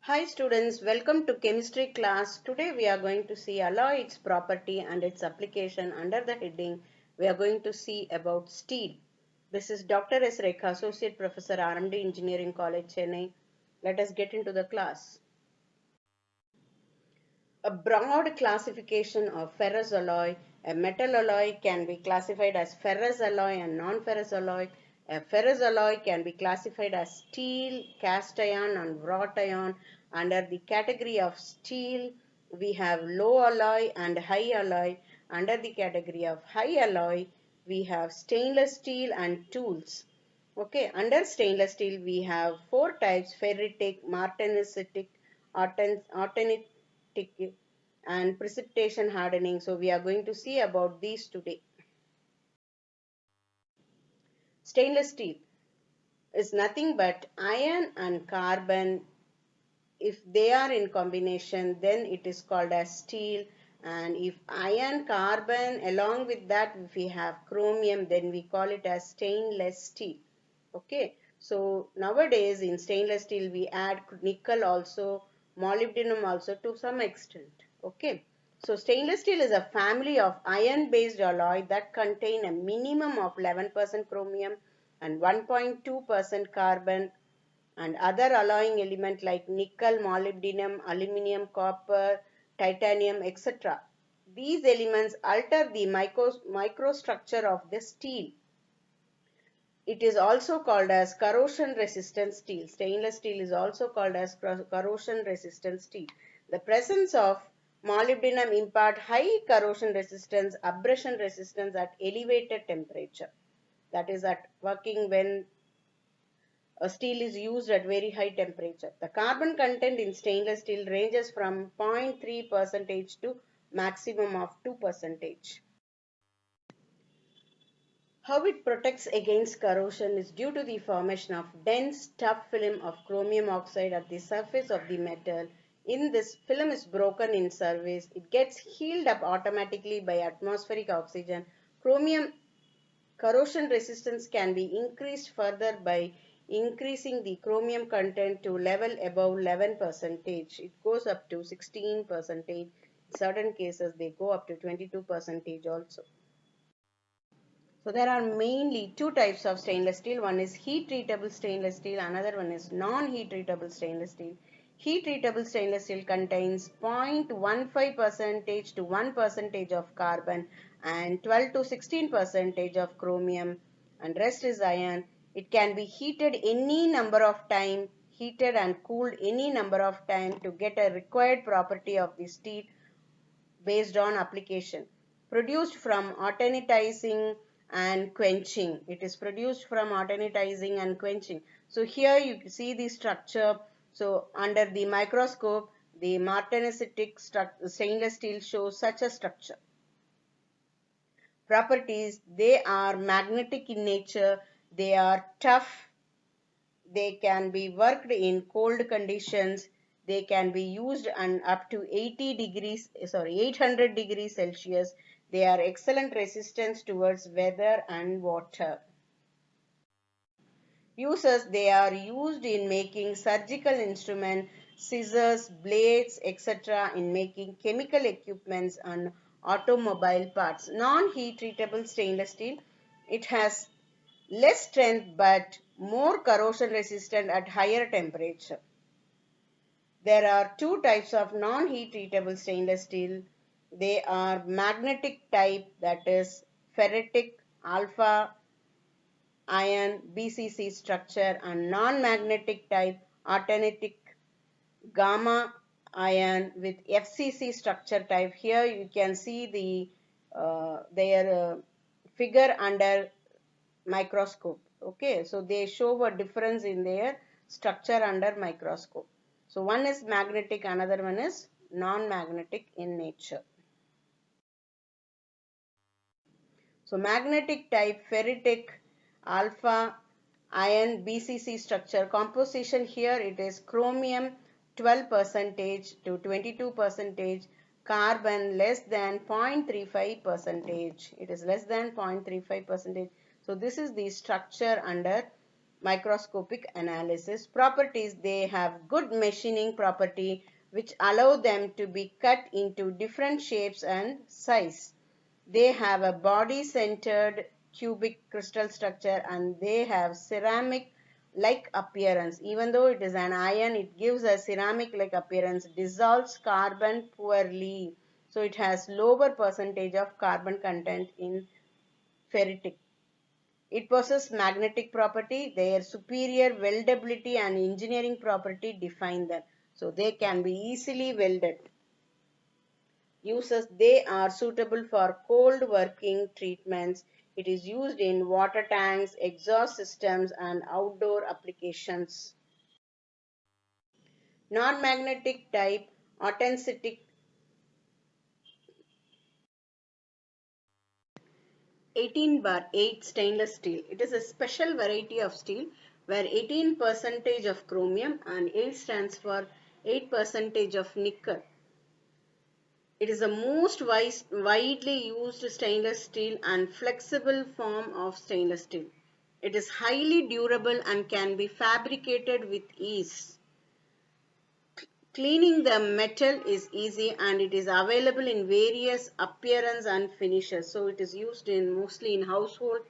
Hi students, welcome to chemistry class. Today we are going to see alloy, its property and its application. Under the heading we are going to see about steel. This is Dr. S. Rekha, Associate Professor, RMD Engineering College, Chennai. Let us get into the class. A broad classification of ferrous alloy. A metal alloy can be classified as ferrous alloy and non-ferrous alloy. A ferrous alloy can be classified as steel, cast iron and wrought iron. Under the category of steel, we have low alloy and high alloy. Under the category of high alloy, we have stainless steel and tools. Okay, under stainless steel, we have four types: ferritic, martensitic, austenitic, and precipitation hardening. So we are going to see about these today. Stainless steel is nothing but iron and carbon. If they are in combination, then it is called as steel. And if iron, carbon, along with that, if we have chromium, then we call it as stainless steel. Okay, so nowadays in stainless steel we add nickel also, molybdenum also to some extent. Okay, so stainless steel is a family of iron based alloy that contain a minimum of 11% chromium and 1.2% carbon and other alloying element like nickel, molybdenum, aluminum, copper, titanium, etc. These elements alter the microstructure of the steel. It is also called as corrosion resistant steel. Stainless steel is also called as corrosion resistant steel. The presence of molybdenum impart high corrosion resistance, abrasion resistance at elevated temperature. That is at working when a steel is used at very high temperature. The carbon content in stainless steel ranges from 0.3% to maximum of 2%. How it protects against corrosion is due to the formation of dense tough film of chromium oxide at the surface of the metal. In this film is broken in surface. It gets healed up automatically by atmospheric oxygen. Chromium corrosion resistance can be increased further by increasing the chromium content to level above 11%. It goes up to 16%. In certain cases they go up to 22% also. So there are mainly two types of stainless steel. One is heat treatable stainless steel, another one is non-heat treatable stainless steel. Heat treatable stainless steel contains 0.15% to 1% of carbon and 12 to 16% of chromium and rest is iron. It can be heated any number of time, heated and cooled any number of time to get a required property of the steel based on application. Produced from austenitizing and quenching. It is produced from austenitizing and quenching. So here you see the structure. So under the microscope, the martensitic stainless steel shows such a structure. Properties: they are magnetic in nature, they are tough, they can be worked in cold conditions, they can be used and up to 800 degrees Celsius. They are excellent resistance towards weather and water. Uses: they are used in making surgical instruments, scissors, blades, etc., in making chemical equipments and automobile parts. Non-heat treatable stainless steel: it has less strength but more corrosion resistant at higher temperature. There are two types of non-heat treatable stainless steel. They are magnetic type, that is ferritic alpha iron BCC structure, and non-magnetic type austenitic gamma iron with FCC structure type. Here you can see their figure under microscope. Okay, so they show a difference in their structure under microscope. So one is magnetic, another one is non-magnetic in nature. So magnetic type ferritic alpha iron BCC structure composition, here it is chromium 12% to 22%, carbon less than 0.35%. It is less than 0.35%. So this is the structure under microscopic analysis. Properties: they have good machining property which allow them to be cut into different shapes and size. They have a body-centered cubic crystal structure and they have ceramic-like appearance. Even though it is an iron, it gives a ceramic-like appearance, dissolves carbon poorly. So it has lower percentage of carbon content in ferritic. It possesses magnetic property. Their superior weldability and engineering property define them. So they can be easily welded. Uses: they are suitable for cold working treatments. It is used in water tanks, exhaust systems, and outdoor applications. Non-magnetic type, authentic. 18 bar 8 stainless steel. It is a special variety of steel where 18 percentage of chromium and 8 stands for 8 percentage of nickel. It is the most widely used stainless steel and flexible form of stainless steel. It is highly durable and can be fabricated with ease. Cleaning the metal is easy and it is available in various appearance and finishes. So it is used in mostly in household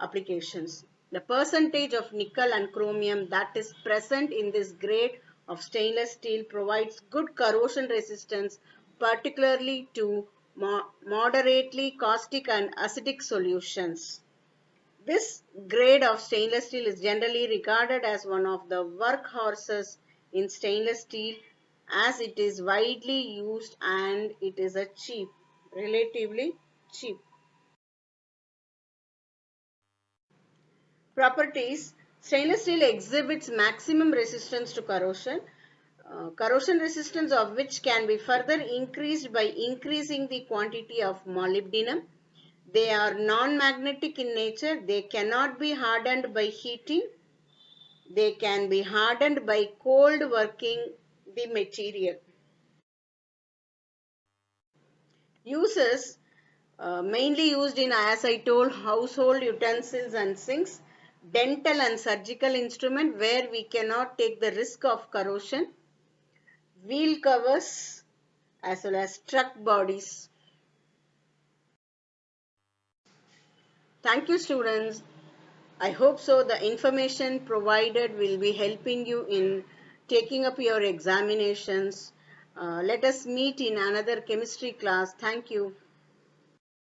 applications. The percentage of nickel and chromium that is present in this grade of stainless steel provides good corrosion resistance, particularly to moderately caustic and acidic solutions. This grade of stainless steel is generally regarded as one of the workhorses in stainless steel as it is widely used and it is a relatively cheap. Properties: stainless steel exhibits maximum resistance to corrosion, corrosion resistance of which can be further increased by increasing the quantity of molybdenum. They are non-magnetic in nature. They cannot be hardened by heating. They can be hardened by cold working the material. Uses: mainly used in, as I told, household utensils and sinks, dental and surgical instrument where we cannot take the risk of corrosion, wheel covers as well as truck bodies. Thank you, students. I hope so the information provided will be helping you in taking up your examinations. Let us meet in another chemistry class. Thank you.